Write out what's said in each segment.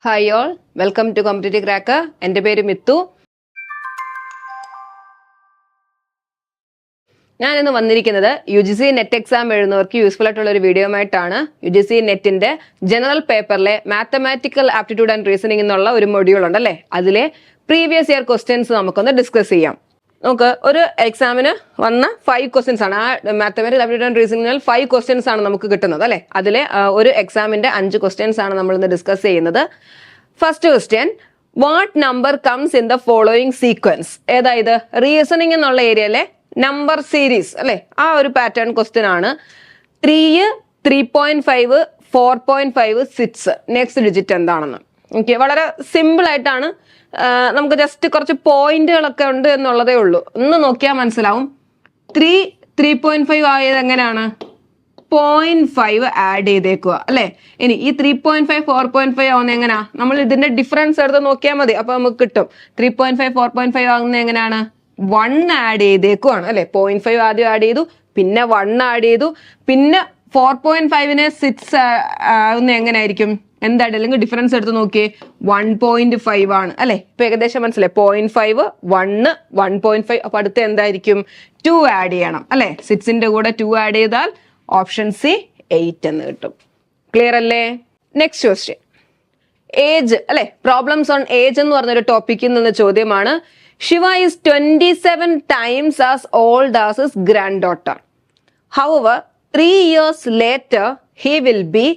Hi all, welcome to competitive cracker. എൻ്റെ പേര് മിത്തു. ഞാനിന്ന് വന്നിരിക്കുന്നത് UGC നെറ്റ് എക്സാം എഴുതുന്നവർക്ക് യൂസ്ഫുൾ ആയിട്ടുള്ള ഒരു വീഡിയോ ആയിട്ടാണ്. UGC നെറ്റിന്റെ ജനറൽ പേപ്പറിലെ മാത്തമാറ്റിക്കൽ ആപ്റ്റിറ്റ്യൂഡ് ആൻഡ് റീസണിംഗ് എന്നുള്ള ഒരു മൊഡ്യൂൾ ഉണ്ട് അല്ലേ, അതിലെ പ്രീവിയസ് ഇയർ ക്വസ്റ്റ്യൻസ് നമുക്കൊന്ന് ഡിസ്കസ് ചെയ്യാം. നമുക്ക് ഒരു എക്സാമിന് വന്ന 5 ക്വസ്റ്റ്യൻസ് ആണ്. ആ മാത്തമാറ്റിക്കൽ ആപ്റ്റിറ്റ്യൂഡ് ആൻഡ് റീസണിംഗിൽ 5 ക്വസ്റ്റ്യൻസ് ആണ് നമുക്ക് കിട്ടുന്നത് അല്ലെ. അതിലെ ഒരു എക്സാമിന്റെ 5 ക്വസ്റ്റ്യൻസ് ആണ് നമ്മൾ ഇന്ന് ഡിസ്കസ് ചെയ്യുന്നത്. First question, what number comes in the following sequence? ഏതായത് റീസണിംഗ് എന്നുള്ള ഏരിയയിലെ നമ്പർ സീരീസ് അല്ലെ, ആ ഒരു പാറ്റേൺ ക്വസ്റ്റ്യൻ ആണ്. 3, 3.5, 4.5, 6 നെക്സ്റ്റ് ഡിജിറ്റ് എന്താണെന്ന്. ഓക്കെ, വളരെ സിമ്പിൾ ആയിട്ടാണ്. നമുക്ക് ജസ്റ്റ് കുറച്ച് പോയിന്റുകളൊക്കെ ഉണ്ട് എന്നുള്ളതേ ഉള്ളൂ. ഒന്ന് നോക്കിയാൽ മനസ്സിലാവും. 3, 3.5 ആയത് എങ്ങനെയാണ്? 0.5 ആഡ് ചെയ്തേക്കുക അല്ലെ. ഇനി ഈ 3.5, 4.5 ആവുന്ന എങ്ങനെയാ? നമ്മൾ ഇതിന്റെ ഡിഫറൻസ് എടുത്ത് നോക്കിയാൽ മതി, അപ്പൊ നമുക്ക് കിട്ടും. 3.5, 4.5 ആകുന്ന എങ്ങനെയാണ്? 1 ആഡ് ചെയ്തേക്കുവാണ് അല്ലെ. 0.5 ആദ്യം ആഡ് ചെയ്തു, പിന്നെ 1 ആഡ് ചെയ്തു, പിന്നെ 4.5നെ 6 ആവുന്ന എങ്ങനെയായിരിക്കും? എന്തായിട്ട് അല്ലെങ്കിൽ ഡിഫറൻസ് എടുത്ത് നോക്കിയേ, 1.5 ആണ് അല്ലെ. ഇപ്പൊ ഏകദേശം മനസ്സിലായി. 0.5, 1, 1.5. അപ്പൊ അടുത്ത് എന്തായിരിക്കും? 2 ആഡ് ചെയ്യണം അല്ലെ. 6ന്റെ കൂടെ 2 ആഡ് ചെയ്താൽ ഓപ്ഷൻ സി 8 എന്ന് കിട്ടും. ക്ലിയർ അല്ലേ? നെക്സ്റ്റ് ക്വസ്റ്റ്യൻ, ഏജ് അല്ലെ. പ്രോബ്ലംസ് ഓൺ ഏജ് എന്ന് പറഞ്ഞൊരു ടോപ്പിക്കിൽ നിന്ന് ചോദ്യമാണ്. Shiva is 27 times as old as his granddaughter. However, 3 years later, he will be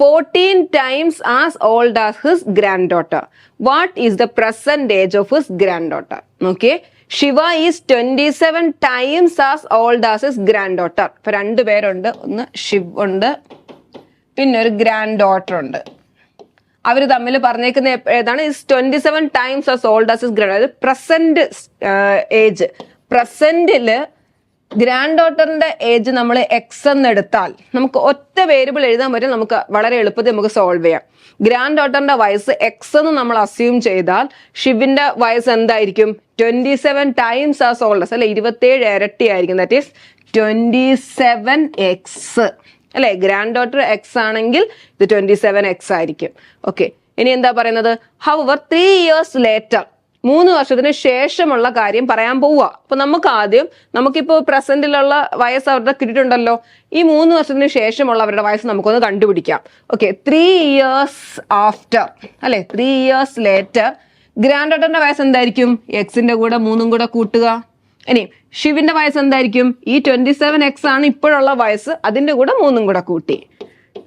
14 times as old as his granddaughter. What is the present age of his granddaughter? Okay. Shiva is 27 times as old as his granddaughter. ഇപ്പൊ 2 പേരുണ്ട്. ഒന്ന് ശിവ് ഉണ്ട്, പിന്നെ ഒരു grand daughter ഉണ്ട്. അവര് തമ്മിൽ പറഞ്ഞേക്കുന്ന ഏതാണ്? Is 27 times as old as his grand. അതായത് പ്രസന്റ് ഏജ്. പ്രസന്റില് ഗ്രാൻഡ് ഡോട്ടറിന്റെ ഏജ് നമ്മൾ എക്സ് എന്ന് എടുത്താൽ നമുക്ക് ഒറ്റ വേരിയബിൾ എഴുതാൻ പറ്റും. നമുക്ക് വളരെ എളുപ്പത്തിൽ നമുക്ക് സോൾവ് ചെയ്യാം. ഗ്രാൻഡ് ഡോട്ടറിന്റെ വയസ്സ് എക്സ് എന്ന് നമ്മൾ അസ്യൂം ചെയ്താൽ ഷിവിന്റെ വയസ്സ് എന്തായിരിക്കും? 27 times as old as അല്ലെ, 27 ഇരട്ടി ആയിരിക്കും. ദാറ്റ് ഈസ് 27x അല്ലെ. ഗ്രാൻഡ് ഡോട്ടർ എക്സ് ആണെങ്കിൽ ഇത് 27x ആയിരിക്കും. ഓക്കെ, ഇനി എന്താ പറയുന്നത്? ഹൗവർ 3 years later, 3 വർഷത്തിന് ശേഷമുള്ള കാര്യം പറയാൻ പോവുക. അപ്പൊ നമുക്ക് ആദ്യം, നമുക്കിപ്പോ പ്രസന്റിലുള്ള വയസ്സ് അവരുടെ കിട്ടിയിട്ടുണ്ടല്ലോ, ഈ 3 വർഷത്തിന് ശേഷമുള്ള അവരുടെ വയസ്സ് നമുക്കൊന്ന് കണ്ടുപിടിക്കാം. ഓക്കെ, 3 years after അല്ലെ, 3 years later ഗ്രാൻഡ് ഡോട്ടറിന്റെ വയസ്സ് എന്തായിരിക്കും? എക്സിന്റെ കൂടെ 3ഉം കൂടെ കൂട്ടുക. ഇനി ഷിവിന്റെ വയസ്സ് എന്തായിരിക്കും? ഈ 27x ആണ് ഇപ്പോഴുള്ള വയസ്സ്, അതിന്റെ കൂടെ 3ഉം കൂടെ കൂട്ടി.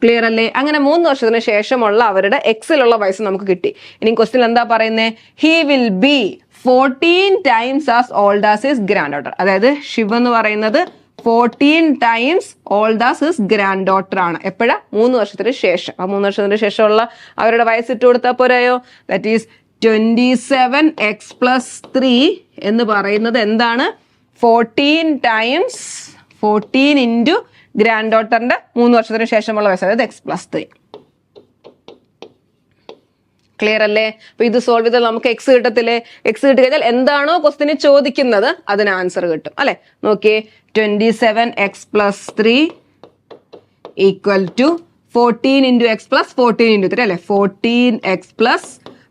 ക്ലിയർ അല്ലേ? അങ്ങനെ 3 വർഷത്തിന് ശേഷമുള്ള അവരുടെ എക്സിലുള്ള വയസ്സ് നമുക്ക് കിട്ടി. ഇനി ക്വസ്റ്റ്യൻ എന്താ പറയുന്നത്? He will be 14 times as old as his granddaughter. അതായത് ശിവ എന്ന് പറയുന്നത് 14 times old as his granddaughter ആണ്. എപ്പോഴാ? 3 വർഷത്തിന് ശേഷം. ആ 3 വർഷത്തിന് ശേഷമുള്ള അവരുടെ വയസ്സ് ഇട്ട് കൊടുത്താൽ പോരായോ? ദാറ്റ് ഈസ് 27x plus 3 എന്ന് പറയുന്നത് എന്താണ്? 14 times 14 into ഗ്രാൻഡ് ഡോട്ടറിന്റെ 3 വർഷത്തിന് ശേഷമുള്ള വയസ്സ്, അതായത് x+3. ക്ലിയർ അല്ലേ? അപ്പൊ ഇത് സോൾവ് ചെയ്താൽ നമുക്ക് എക്സ് കിട്ടത്തില്ലേ? എക്സ് കിട്ടി കഴിഞ്ഞാൽ എന്താണോ ക്വസ്റ്റിന് ചോദിക്കുന്നത് അതിന് ആൻസർ കിട്ടും അല്ലെ. നോക്കിയേ, 27x plus 3 equal to 14 into x plus 14 into 3 അല്ലെ. 14x plus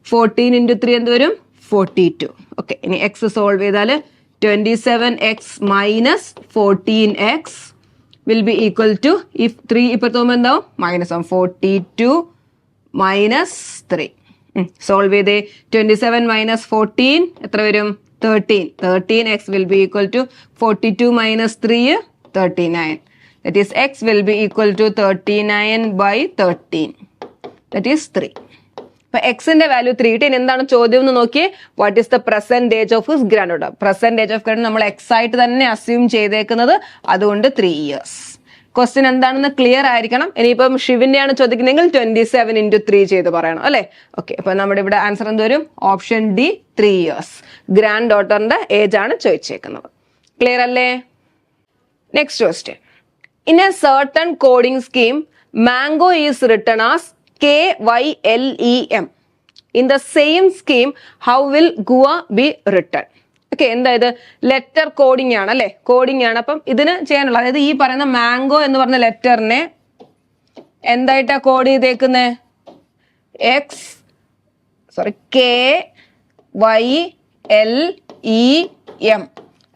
14 into 3 എന്ത് വരും? 42. ഓക്കെ, ഇനി എക്സ് സോൾവ് ചെയ്താല് 27x minus 14x will be equal to, if 3 ഇപ്പുറത്ത് പോകുമ്പോൾ എന്താവും? മൈനസ് ആവും. 42 minus 3. സോൾവ് ചെയ്തേ. 27 minus 14 എത്ര വരും? 13. 13x will be equal to 42 minus 3, 39. That is x will be equal to 39 by 13. That is 3. അപ്പൊ എക്സിന്റെ വാല്യൂ 3 കിട്ടി. എന്താണ് ചോദ്യം എന്ന് നോക്കിയേ. What is the present age of his grand daughter? Present age of grand നമ്മൾ എക്സ് ആയിട്ട് തന്നെ അസ്യൂം ചെയ്തേക്കുന്നത്, അതുകൊണ്ട് 3 years. ക്വസ്റ്റ്യൻ എന്താണെന്ന് ക്ലിയർ ആയിരിക്കണം. ഇനിയിപ്പം ഷിവിന്റെയാണ് ചോദിക്കുന്നതെങ്കിൽ 27 into 3 ചെയ്ത് പറയണം അല്ലെ. ഓക്കെ, അപ്പൊ നമ്മുടെ ഇവിടെ ആൻസർ എന്ത് വരും? Option D, 3 years. ഗ്രാൻഡ് ഡോട്ടറിന്റെ ഏജ് ആണ് ചോദിച്ചേക്കുന്നത്. ക്ലിയർ അല്ലേ? Next question, in a certain coding scheme mango is written as KYLEM. In the same scheme, how will Gua be written? Okay, എന്തായത്? ലെറ്റർ കോഡിംഗ് ആണ് അല്ലെ. Coding ആണ്. അപ്പം ഇതിന് ചെയ്യാനുള്ള, അതായത് ഈ പറയുന്ന മാംഗോ എന്ന് പറഞ്ഞ ലെറ്ററിനെ എന്തായിട്ടാ കോഡ് ചെയ്തേക്കുന്നത്? X KYLEM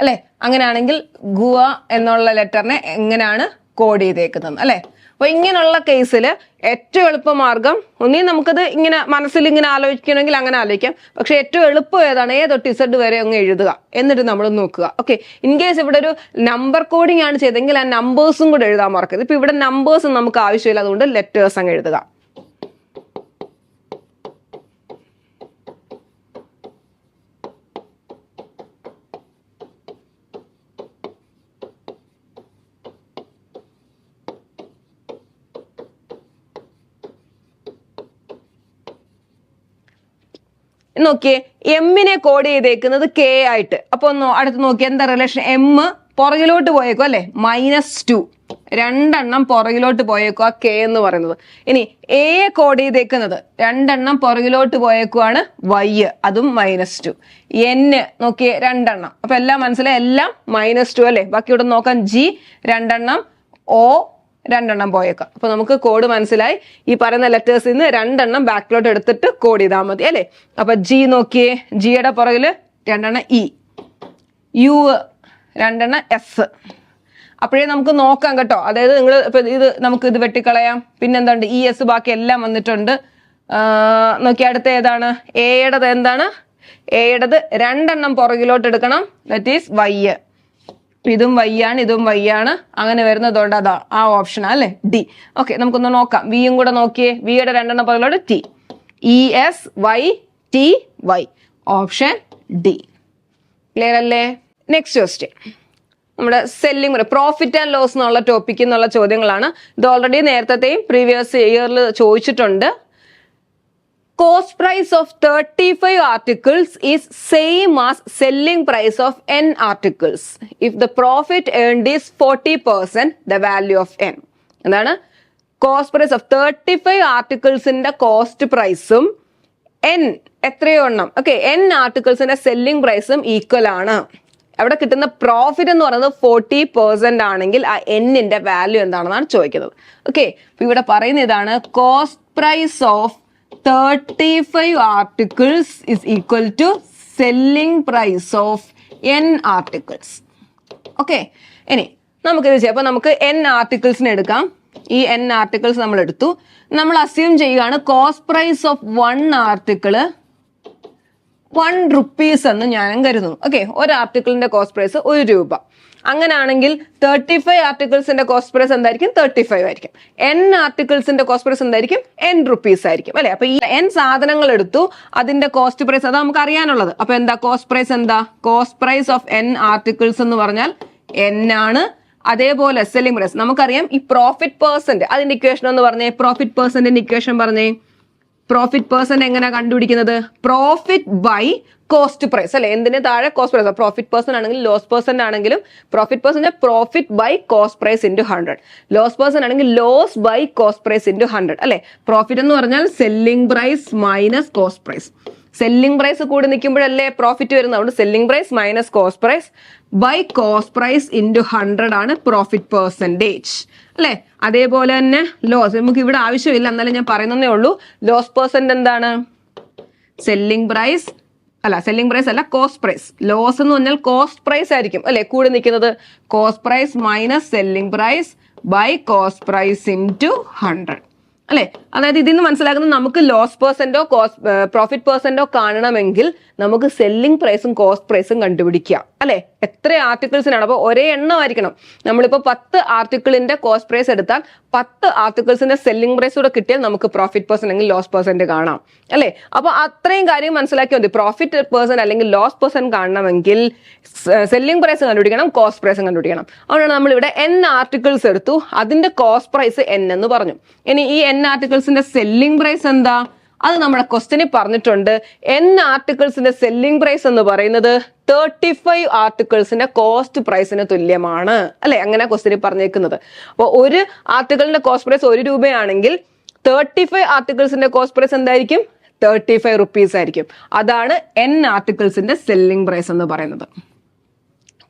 അല്ലെ. അങ്ങനെയാണെങ്കിൽ ഗുവ എന്നുള്ള ലെറ്ററിനെ എങ്ങനെയാണ് കോഡ് ചെയ്തേക്കുന്നത് അല്ലെ. അപ്പൊ ഇങ്ങനെയുള്ള കേസിൽ ഏറ്റവും എളുപ്പമാർഗം ഒന്നീ നമുക്കത് ഇങ്ങനെ മനസ്സിൽ ഇങ്ങനെ ആലോചിക്കണമെങ്കിൽ അങ്ങനെ ആലോചിക്കാം. പക്ഷെ ഏറ്റവും എളുപ്പം ഏതാണ്? A തൊട്ട് Z വരെ അങ്ങ് എഴുതുക, എന്നിട്ട് നമ്മൾ നോക്കുക. ഓക്കെ, ഇൻ കേസ് ഇവിടെ ഒരു നമ്പർ കോഡിംഗ് ആണ് ചെയ്തെങ്കിൽ ആ നമ്പേഴ്സും കൂടെ എഴുതാൻ മറക്കരുത്. ഇപ്പൊ ഇവിടെ നമ്പേഴ്സ് നമുക്ക് ആവശ്യമില്ല, അതുകൊണ്ട് ലെറ്റേഴ്സ് അങ്ങ് എഴുതുക. നോക്കിയേ, എമ്മിനെ കോഡ് ചെയ്തേക്കുന്നത് K ആയിട്ട്. അപ്പൊ അടുത്ത് നോക്കിയേ, എന്താ റിലേഷൻ? എം പുറകിലോട്ട് പോയേക്കോ അല്ലെ, -2 രണ്ടെണ്ണം പുറകിലോട്ട് പോയേക്കോ ആ K എന്ന് പറയുന്നത്. ഇനി A കോഡ് ചെയ്തേക്കുന്നത് രണ്ടെണ്ണം പുറകിലോട്ട് പോയേക്കുവാണ് Y, അതും -2. N നോക്കിയേ രണ്ടെണ്ണം, അപ്പൊ എല്ലാം മനസ്സിലായി, എല്ലാം -2 അല്ലെ. ബാക്കി ഇവിടെ നോക്കാം, G രണ്ടെണ്ണം, O രണ്ടെണ്ണം പോയേക്കാം. അപ്പൊ നമുക്ക് കോഡ് മനസ്സിലായി. ഈ പറയുന്ന ലെറ്റേഴ്സിൽ നിന്ന് രണ്ടെണ്ണം ബാക്കിലോട്ട് എടുത്തിട്ട് കോഡ് ചെയ്താൽ മതി അല്ലെ. അപ്പൊ G നോക്കിയേ, ജിയുടെ പുറകില് രണ്ടെണ്ണം E, U രണ്ടെണ്ണം S. അപ്പോഴേ നമുക്ക് നോക്കാം കേട്ടോ. അതായത് നിങ്ങൾ ഇപ്പൊ നമുക്ക് ഇത് വെട്ടിക്കളയാം. പിന്നെന്താണ്ട് ES ബാക്കി എല്ലാം വന്നിട്ടുണ്ട്. നോക്കി അടുത്ത ഏതാണ്? എയുടേത് എന്താണ്? എയുടേത് രണ്ടെണ്ണം പുറകിലോട്ട് എടുക്കണം, ദാറ്റ് ഈസ് Y. ഇതും Y ആണ്, ഇതും Y ആണ്. അങ്ങനെ വരുന്നതുകൊണ്ട് അതാ ആ ഓപ്ഷൻ അല്ലെ, D. ഓക്കെ, നമുക്കൊന്ന് നോക്കാം. വിയും കൂടെ നോക്കിയേ, വിയുടെ രണ്ടെണ്ണം പുറകിലോട്ട് T, ESYTY, option D. Clear അല്ലേ? നെക്സ്റ്റ് ക്വസ്റ്റ്യൻ, നമ്മുടെ സെല്ലിംഗ് പ്രോഫിറ്റ് ആൻഡ് ലോസ് എന്നുള്ള ടോപ്പിക് എന്നുള്ള ചോദ്യങ്ങളാണ്. ഇത് ഓൾറെഡി നേരത്തെയും പ്രീവിയസ് ഇയറിൽ ചോദിച്ചിട്ടുണ്ട്. Cost price of 35 articles is same as selling price of n articles. If the profit earned is 40%, the value of n. എന്താണ്? കോസ്റ്റ് പ്രൈസ് ഓഫ് 35 ആർട്ടിക്കിൾസിന്റെ കോസ്റ്റ് പ്രൈസും n എത്രയോ എണ്ണം n ആർട്ടിക്കിൾസിന്റെ സെല്ലിംഗ് പ്രൈസും ഈക്വൽ ആണ്. അവിടെ കിട്ടുന്ന പ്രോഫിറ്റ് എന്ന് പറയുന്നത് 40% ആണെങ്കിൽ ആ എന്നിന്റെ വാല്യൂ എന്താണെന്നാണ് ചോദിക്കുന്നത്. ഓക്കെ, അപ്പൊ ഇവിടെ പറയുന്ന ഇതാണ്, cost price of 35 articles is equal to selling price of n articles. Okay, ഇനി നമുക്കിത് ചെയ്യാം. അപ്പൊ നമുക്ക് n ആർട്ടിക്കിൾസിന് എടുക്കാം. ഈ n ആർട്ടിക്കിൾസ് നമ്മൾ എടുത്തു. നമ്മൾ അസ്യൂം ചെയ്യുകയാണ് cost price of 1 article 1 rupees എന്ന് ഞാൻ കരുതുന്നു. ഓക്കെ, ഒരു ആർട്ടിക്കിളിന്റെ കോസ്റ്റ് പ്രൈസ് 1 രൂപ. അങ്ങനെയാണെങ്കിൽ 35 ആർട്ടിക്കിൾസിന്റെ കോസ്റ്റ് പ്രൈസ് എന്തായിരിക്കും? 35 ആയിരിക്കും. n ആർട്ടിക്കിൾസിന്റെ കോസ്റ്റ് പ്രൈസ് എന്തായിരിക്കും? n rupees ആയിരിക്കും അല്ലെ. അപ്പൊ ഈ n സാധനങ്ങൾ എടുത്തു, അതിന്റെ കോസ്റ്റ് പ്രൈസ് അതാ നമുക്ക് അറിയാനുള്ളത്. അപ്പൊ എന്താ കോസ്റ്റ് പ്രൈസ്? എന്താ cost price of n articles എന്ന് പറഞ്ഞാൽ n ആണ്. അതേപോലെ സെല്ലിംഗ് പ്രൈസ് നമുക്കറിയാം. ഈ പ്രോഫിറ്റ് പെർസെന്റ് അതിന്റെ ഇക്വേഷൻ എന്ന് പറഞ്ഞേ, പ്രോഫിറ്റ് പെർസെന്റിന്റെ ഇക്വേഷൻ പറഞ്ഞേ. പ്രോഫിറ്റ് പെർസെന്റ് എങ്ങനെ കണ്ടുപിടിക്കുന്നത്? പ്രോഫിറ്റ് ബൈ കോസ്റ്റ് പ്രൈസ് അല്ലെ. എന്തിന് താഴെ കോസ്റ്റ് പ്രൈസ്. പ്രോഫിറ്റ് പെർസെന്റ് ആണെങ്കിലും ലോസ് പെർസെന്റ് ആണെങ്കിലും profit percent profit by cost price into 100. Loss percent ആണെങ്കിൽ loss by cost price into 100 അല്ലെ. പ്രോഫിറ്റ് എന്ന് പറഞ്ഞാൽ selling price minus cost price. Selling price കൂടി നിൽക്കുമ്പോഴല്ലേ പ്രോഫിറ്റ് വരുന്നത്. അതുകൊണ്ട് selling price minus cost price by cost price into 100 ആണ് profit percentage അല്ലെ. അതേപോലെ തന്നെ ലോസ് നമുക്ക് ഇവിടെ ആവശ്യമില്ല, എന്നാലും ഞാൻ പറയുന്നതേ ഉള്ളൂ. ലോസ് പെർസെന്റ് എന്താണ്? സെല്ലിംഗ് പ്രൈസ് അല്ല കോസ്റ്റ് പ്രൈസ്. ലോസ് എന്ന് പറഞ്ഞാൽ കോസ്റ്റ് പ്രൈസ് ആയിരിക്കും അല്ലെ കൂടി നിൽക്കുന്നത്. Cost price minus selling price by cost price into 100 അല്ലെ. അതായത് ഇതിൽ നിന്ന് മനസ്സിലാക്കുന്നത് നമുക്ക് ലോസ് പെർസെന്റോ പ്രോഫിറ്റ് പെർസെന്റോ കാണണമെങ്കിൽ നമുക്ക് സെല്ലിംഗ് പ്രൈസും കോസ്റ്റ് പ്രൈസും കണ്ടുപിടിക്കുക അല്ലെ. എത്ര ആർട്ടിക്കിൾസിനാണ്? അപ്പൊ ഒരേ എണ്ണമായിരിക്കണം. നമ്മളിപ്പോ 10 ആർട്ടിക്കിളിന്റെ കോസ്റ്റ് പ്രൈസ് എടുത്താൽ 10 ആർട്ടിക്കിൾസിന്റെ സെല്ലിംഗ് പ്രൈസ് കൂടെ കിട്ടിയാൽ നമുക്ക് പ്രോഫിറ്റ് പെർസെന്റ് അല്ലെങ്കിൽ ലോസ് പെർസെന്റ് കാണാം അല്ലെ. അപ്പൊ അത്രയും കാര്യം മനസ്സിലാക്കിയാൽ മതി. പ്രോഫിറ്റ് പെർസെന്റ് അല്ലെങ്കിൽ ലോസ് പെർസെന്റ് കാണണമെങ്കിൽ സെല്ലിംഗ് പ്രൈസ് കണ്ടുപിടിക്കണം, കോസ്റ്റ് പ്രൈസും കണ്ടുപിടിക്കണം. അതുകൊണ്ടാണ് നമ്മൾ ഇവിടെ n ആർട്ടിക്കിൾസ് എടുത്തു, അതിന്റെ കോസ്റ്റ് പ്രൈസ് n എന്ന് പറഞ്ഞു. ഇനി ഈ n ആർട്ടിക്കിൾസിന്റെ സെല്ലിംഗ് പ്രൈസ് എന്താ? അത് നമ്മുടെ ക്വസ്റ്റ്യനിൽ പറഞ്ഞിട്ടുണ്ട്. n ആർട്ടിക്കിൾസിന്റെ സെല്ലിംഗ് പ്രൈസ് എന്ന് പറയുന്നത് 35 ആർട്ടിക്കിൾസിന്റെ കോസ്റ്റ് പ്രൈസിന് തുല്യമാണ് അല്ലെ. അങ്ങനെ ക്വസ്റ്റ്യനിൽ പറഞ്ഞേക്കുന്നത്. അപ്പോൾ ഒരു ആർട്ടിക്കിളിന്റെ കോസ്റ്റ് പ്രൈസ് 1 രൂപയാണെങ്കിൽ 35 ആർട്ടിക്കിൾസിന്റെ കോസ്റ്റ് പ്രൈസ് എന്തായിരിക്കും? 35 rupees ആയിരിക്കും. അതാണ് n ആർട്ടിക്കിൾസിന്റെ സെല്ലിംഗ് പ്രൈസ് എന്ന് പറയുന്നത്.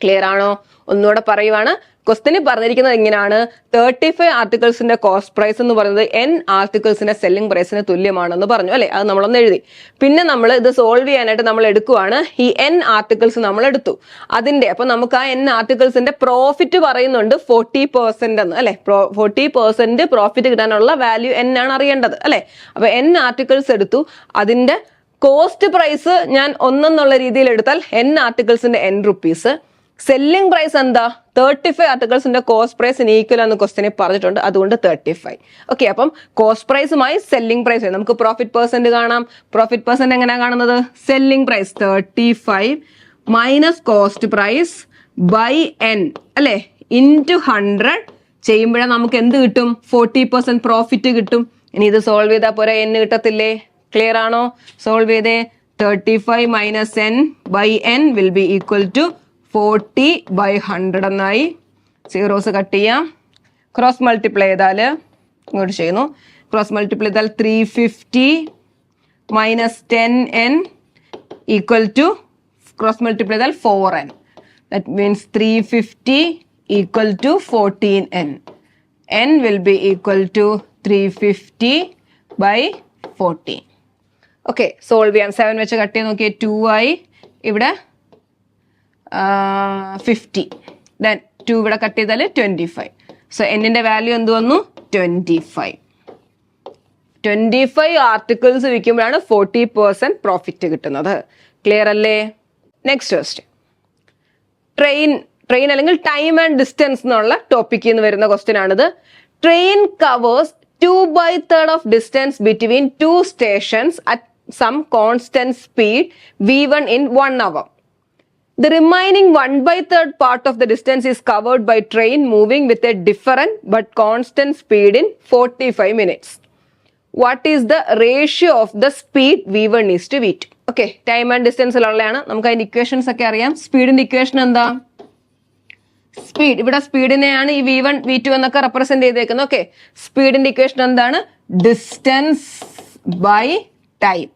ക്ലിയർ ആണോ? ഒന്നുകൂടെ പറയുവാണ്. ക്വസ്റ്റ്യന് പറഞ്ഞിരിക്കുന്നത് ഇങ്ങനെയാണ്, 35 ആർട്ടിക്കിൾസിന്റെ കോസ്റ്റ് പ്രൈസ് എന്ന് പറയുന്നത് n ആർട്ടിക്കിൾസിന്റെ സെല്ലിംഗ് പ്രൈസിന് തുല്യമാണെന്ന് പറഞ്ഞു അല്ലെ. അത് നമ്മളൊന്ന് എഴുതി. പിന്നെ നമ്മൾ ഇത് സോൾവ് ചെയ്യാനായിട്ട് നമ്മൾ എടുക്കുവാണ്. ഈ n ആർട്ടിക്കിൾസ് നമ്മൾ എടുത്തു. അപ്പൊ നമുക്ക് ആ n ആർട്ടിക്കിൾസിന്റെ പ്രോഫിറ്റ് പറയുന്നുണ്ട് 40% എന്ന് അല്ലെ. 40% പ്രോഫിറ്റ് കിട്ടാനുള്ള വാല്യൂ n ആണ് അറിയേണ്ടത് അല്ലെ. അപ്പൊ n ആർട്ടിക്കിൾസ് എടുത്തു. അതിന്റെ കോസ്റ്റ് പ്രൈസ് ഞാൻ 1 എന്നുള്ള രീതിയിൽ എടുത്താൽ n ആർട്ടിക്കിൾസിന്റെ n റുപ്പീസ്. സെല്ലിംഗ് പ്രൈസ് എന്താ? 35 ആർട്ടിക്കിൾസിന്റെ കോസ്റ്റ് പ്രൈസിന് ഈക്വൽ എന്ന് ക്വസ്റ്റ്യനിൽ പറഞ്ഞിട്ടുണ്ട്. അതുകൊണ്ട് 35. ഓക്കെ, അപ്പം കോസ്റ്റ് പ്രൈസുമായി സെല്ലിംഗ് പ്രൈസ് നമുക്ക് പ്രോഫിറ്റ് പെർസെന്റ് കാണാം. പ്രോഫിറ്റ് പെർസെന്റ് എങ്ങനെയാണ് കാണുന്നത്? Selling price 35 minus cost price by n അല്ലെ ഇൻറ്റു 100 ചെയ്യുമ്പോഴേ നമുക്ക് എന്ത് കിട്ടും? 40% പ്രോഫിറ്റ് കിട്ടും. ഇനി ഇത് സോൾവ് ചെയ്താൽ പോരാ, n കിട്ടത്തില്ലേ? ക്ലിയർ ആണോ? സോൾവ് ചെയ്തേ. 35 minus n by n will be equal to 40/100 എന്നായി. സീറോസ് കട്ട് ചെയ്യാം. ക്രോസ് മൾട്ടിപ്ലൈ ചെയ്താൽ ഇങ്ങോട്ട് ചെയ്യുന്നു. ക്രോസ് മൾട്ടിപ്ലൈ ചെയ്താൽ 350 minus 10n equal to cross multiply ചെയ്താൽ 4n. That means 350 equal to 14n. n will be equal to 350/14. Okay, solve ചെയ്യാം. 7 വെച്ച് cut ചെയ്ത് നോക്കിയേ. 2 ആയി. ഇവിടെ 50. ദെൻ 2 ഇവിടെ കട്ട് ചെയ്താൽ 25. സോ എന്നിന്റെ വാല്യൂ എന്ത് വന്നു? 25. 25 ആർട്ടിക്കിൾസ് വിൽക്കുമ്പോഴാണ് 40% പ്രോഫിറ്റ് കിട്ടുന്നത്. ക്ലിയർ അല്ലേ? Next question. ട്രെയിൻ അല്ലെങ്കിൽ ടൈം ആൻഡ് ഡിസ്റ്റൻസ് എന്നുള്ള ടോപ്പിക്കിൽ നിന്ന് വരുന്ന ക്വസ്റ്റ്യൻ ആണിത്. Train covers 2/3 of distance between two stations at some constant speed v1 in 1 hour. The remaining 1/3 part of the distance is covered by train moving with a different but constant speed in 45 minutes. What is the ratio of the speed v1 is to v2? Okay, time and distance ഉള്ളതാണ്. നമുക്ക് അതിന്റെ equations ഒക്കെ അറിയാം. സ്പീഡിന്റെ equation എന്താ? Speed, ഇവിടെ സ്പീഡിനെയാണ് ഈ v1 v2 എന്നൊക്കെ represent ചെയ്തേക്കുന്നത്. ഓക്കെ, സ്പീഡിന്റെ ഇക്വേഷൻ എന്താണ്? Distance by time.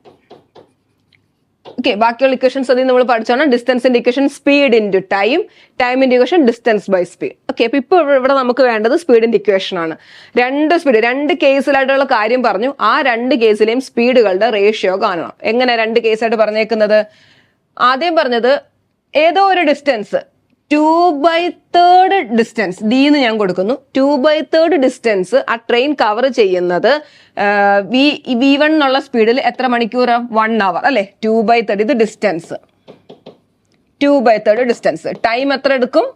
ഓക്കെ, ബാക്കിയുള്ള ഇക്വേഷൻസ് അതിൽ നമ്മൾ പഠിച്ചാണ്. ഡിസ്റ്റൻസിന്റെ ഇക്വേഷൻ സ്പീഡ് ഇൻറ്റു ടൈം, ടൈമിന്റെ equation distance by speed. Okay, അപ്പൊ ഇപ്പൊ ഇവിടെ നമുക്ക് വേണ്ടത് സ്പീഡിന്റെ ഇക്വേഷൻ ആണ്. രണ്ട് കേസിലായിട്ടുള്ള കാര്യം പറഞ്ഞു. ആ 2 കേസിലെയും സ്പീഡുകളുടെ റേഷ്യോ കാണണം. എങ്ങനെ 2 കേസായിട്ട് പറഞ്ഞേക്കുന്നത്? ആദ്യം പറഞ്ഞത് ഏതോ ഒരു ഡിസ്റ്റൻസ് 2/3 ഡിസ്റ്റൻസ് d എന്ന് ഞാൻ കൊടുക്കുന്നു. 2/3 ഡിസ്റ്റൻസ് ആ ട്രെയിൻ കവർ ചെയ്യുന്നത് v1 എന്നുള്ള സ്പീഡിൽ എത്ര മണിക്കൂർ? 1 hour അല്ലെ. 2/3 ഇത് ഡിസ്റ്റൻസ്. 2/3 ഡിസ്റ്റൻസ്. ടൈം എത്ര എടുക്കും?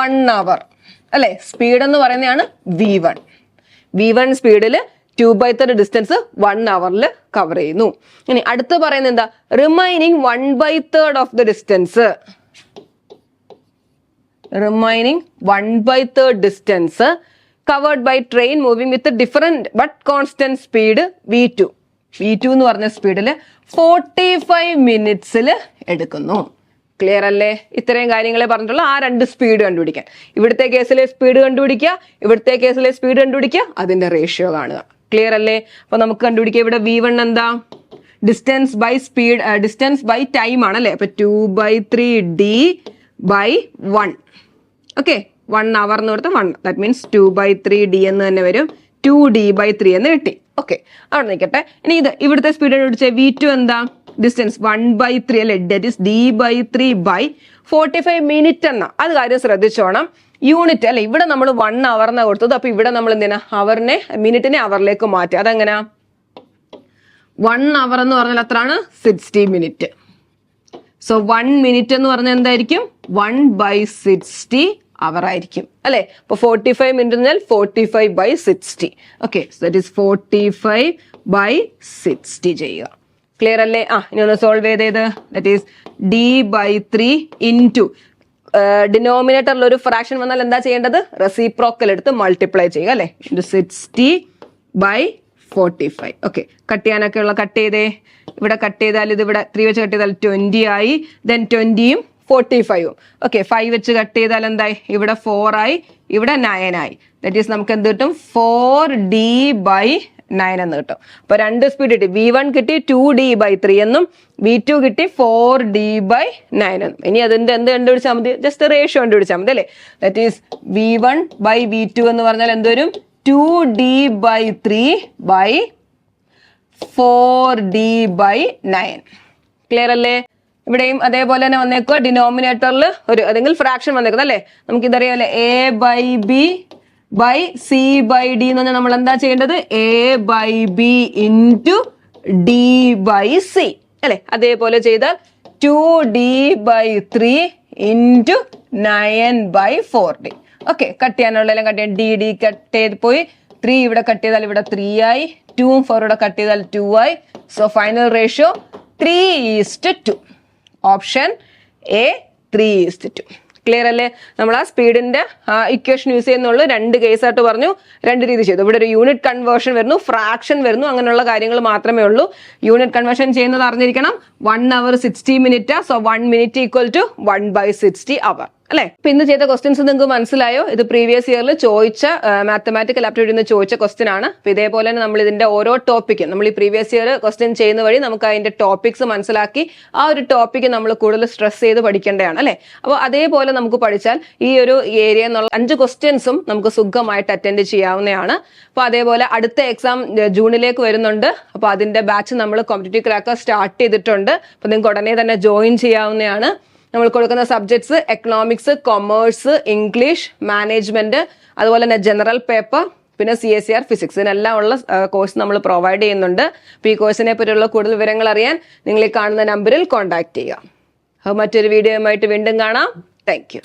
1 hour അല്ലെ. സ്പീഡ് എന്ന് പറയുന്നതാണ് v1 സ്പീഡിൽ 2/3 ഡിസ്റ്റൻസ് 1 hourൽ കവർ ചെയ്യുന്നു. ഇനി അടുത്ത് പറയുന്നത് എന്താ? Remaining 1/3 of the distance. Remaining 1/3 distance covered by train moving with a different but constant speed v2 എന്ന് പറഞ്ഞ സ്പീഡിൽ 45 മിനിറ്റ്സിൽ എടുക്കുന്നു. ക്ലിയർ അല്ലേ? ഇത്രയും കാര്യങ്ങളെ പറഞ്ഞിട്ടുള്ള ആ 2 സ്പീഡ് കണ്ടുപിടിക്കാൻ. ഇവിടുത്തെ കേസിലെ സ്പീഡ് കണ്ടുപിടിക്കുക, ഇവിടുത്തെ കേസിലെ സ്പീഡ് കണ്ടുപിടിക്കുക, അതിന്റെ റേഷ്യോ കാണുക. ക്ലിയർ അല്ലേ? അപ്പൊ നമുക്ക് കണ്ടുപിടിക്കുക. ഇവിടെ v1 എന്താ? Distance by speed, distance by time ആണല്ലേ. അപ്പൊ 2/3d/1. ഓക്കെ, 1 hour എന്ന് കൊടുത്ത് 1. ദാറ്റ് മീൻസ് 2/3d എന്ന് തന്നെ വരും. 2d/3 എന്ന് കിട്ടി. ഓക്കെ, അവിടെ നിൽക്കട്ടെ. ഇനി ഇവിടുത്തെ സ്പീഡ് കണ്ടുപിടിച്ച v2 എന്താ? ഡിസ്റ്റൻസ് 1/3 അല്ലെ. ദാറ്റ് ഈസ് d/3/45 മിനിറ്റ് എന്ന. അത് കാര്യം ശ്രദ്ധിച്ചോണം. യൂണിറ്റ് അല്ലെ. ഇവിടെ നമ്മൾ 1 hour എന്നാണ് കൊടുത്തത്. അപ്പൊ ഇവിടെ നമ്മൾ എന്തിനാ മിനിറ്റിനെ അവറിലേക്ക് മാറ്റുക. അതെങ്ങനെയാ? 1 hour എന്ന് പറഞ്ഞാൽ എത്രയാണ്? 60 മിനിറ്റ്. സോ 1 മിനിറ്റ് എന്ന് പറഞ്ഞാൽ എന്തായിരിക്കും? 1/60 അവർ ആയിരിക്കും അല്ലെ. അപ്പൊ 45 മിനിറ്റ് എന്നാൽ 45/60. ഓക്കെ, സോ ദാറ്റ് ഈസ് 45/60 ചെയ്യുക. ക്ലിയർ അല്ലേ? ഇനി ഒന്ന് സോൾവ് ചെയ്തത്. ദാറ്റ് ഈസ് d/3 ഇൻറ്റു ഡിനോമിനേറ്ററിൽ ഒരു ഫ്രാക്ഷൻ വന്നാൽ എന്താ ചെയ്യേണ്ടത്? റെസിപ്രോക്കൽ എടുത്ത് മൾട്ടിപ്ലൈ ചെയ്യുക അല്ലെ. ഇൻറ്റു 60/45. ഓക്കെ, കട്ട് ചെയ്യാനൊക്കെ ഉള്ള കട്ട് ചെയ്തേ. ഇവിടെ കട്ട് ചെയ്താൽ ഇത് ഇവിടെ 3 വെച്ച് കട്ട് ചെയ്താൽ 20 ആയി. ദെൻ 20യും 45ഉം. ഓക്കെ, 5 വെച്ച് കട്ട് ചെയ്താൽ എന്തായി? ഇവിടെ 4 ആയി, ഇവിടെ 9 ആയി. ദാറ്റ് ഈസ് നമുക്ക് എന്ത് കിട്ടും? 4d/9 9 എന്ന് കിട്ടും. അപ്പൊ 2 സ്പീഡ് കിട്ടി. V1 കിട്ടി 2D/3 എന്നും V2 കിട്ടി 4D/9 എന്നും. ഇനി അതിന്റെ എന്ത് കണ്ടുപിടിച്ചാൽ മതി? ജസ്റ്റ് റേഷ്യോ കണ്ടുപിടിച്ചാൽ മതി അല്ലേ? ദാറ്റ് ഈസ് V1/V2 എന്ന് പറഞ്ഞാൽ എന്തുവരും? 2D/3/4D/9. ക്ലിയർ അല്ലേ? ഇവിടെയും അതേപോലെ തന്നെ വന്നേക്കുക. ഡിനോമിനേറ്ററിൽ ഒരു അല്ലെങ്കിൽ ഫ്രാക്ഷൻ വന്നേക്കുന്നത് അല്ലേ? നമുക്കിതറിയാം അല്ലേ? A/B/C/D എന്ന് പറഞ്ഞാൽ നമ്മൾ എന്താ ചെയ്യേണ്ടത്? A/B into D/C അല്ലെ? അതേപോലെ ചെയ്താൽ 2D/3 into 9/4D. Okay, cut ചെയ്യാനുള്ളതെല്ലാം കട്ട് ചെയ്യാൻ. D കട്ട് ചെയ്ത് പോയി. 3 ഇവിടെ കട്ട് ചെയ്താൽ ഇവിടെ 3 ആയി. 2 4 ഇവിടെ കട്ട് ചെയ്താൽ 2 ആയി. So final ratio 3:2. Option A 3:2. Clear അല്ലേ? നമ്മൾ ആ സ്പീഡിന്റെ ഇക്വേഷൻ യൂസ് ചെയ്യുന്നുള്ളൂ. 2 കേസായിട്ട് പറഞ്ഞു, 2 രീതി ചെയ്തു. ഇവിടെ ഒരു യൂണിറ്റ് കൺവേർഷൻ വരുന്നു, ഫ്രാക്ഷൻ വരുന്നു, അങ്ങനെയുള്ള കാര്യങ്ങൾ മാത്രമേ ഉള്ളൂ. യൂണിറ്റ് കൺവേർഷൻ ചെയ്യുന്നത് അറിഞ്ഞിരിക്കണം. 1 hour 60 minutes. So 1 minute equal to 1/60 hour അല്ലെ? ഇപ്പൊ ഇന്ന് ചെയ്ത ക്വസ്റ്റ്യൻസ് നിങ്ങൾക്ക് മനസ്സിലായോ? ഇത് പ്രീവിയസ് ഇയറിൽ ചോദിച്ച മാത്തമാറ്റിക്കൽ ആപ്റ്റിറ്റ്യൂഡിൽ ചോദിച്ച ക്വസ്റ്റ്യൻ ആണ്. അപ്പൊ ഇതേപോലെ തന്നെ നമ്മൾ ഇതിന്റെ ഓരോ ടോപ്പിക്കും നമ്മൾ ഈ പ്രീവിയസ് ഇയർ ക്വസ്റ്റ്യൻ ചെയ്യുന്ന വഴി നമുക്ക് അതിന്റെ ടോപ്പിക്സ് മനസ്സിലാക്കി ആ ഒരു ടോപ്പിക്ക് നമ്മൾ കൂടുതൽ സ്ട്രെസ് ചെയ്ത് പഠിക്കേണ്ടതാണ് അല്ലെ? അപ്പോൾ അതേപോലെ നമുക്ക് പഠിച്ചാൽ ഈ ഒരു ഏരിയ എന്നുള്ള 5 ക്വസ്റ്റ്യൻസും നമുക്ക് സുഖമായിട്ട് അറ്റൻഡ് ചെയ്യാവുന്നതാണ്. അപ്പൊ അതേപോലെ അടുത്ത എക്സാം ജൂണിലേക്ക് വരുന്നുണ്ട്. അപ്പൊ അതിന്റെ ബാച്ച് നമ്മൾ കോമ്പറ്റീറ്റീവ് ക്രാക്കർ സ്റ്റാർട്ട് ചെയ്തിട്ടുണ്ട്. അപ്പൊ നിങ്ങൾക്ക് ഉടനെ തന്നെ ജോയിൻ ചെയ്യാവുന്നതാണ്. നമ്മൾ കൊടുക്കുന്ന subjects economics, commerce, English, management, അതുപോലെ തന്നെ ജനറൽ പേപ്പർ, പിന്നെ CSER ഫിസിക്സ്, ഇതിനെല്ലാം ഉള്ള കോഴ്സ് നമ്മൾ പ്രൊവൈഡ് ചെയ്യുന്നുണ്ട്. അപ്പോൾ ഈ കോഴ്സിനെ പറ്റിയുള്ള കൂടുതൽ വിവരങ്ങൾ അറിയാൻ നിങ്ങൾ ഈ കാണുന്ന നമ്പറിൽ കോൺടാക്ട് ചെയ്യുക. മറ്റൊരു വീഡിയോയുമായിട്ട് വീണ്ടും കാണാം. Thank you.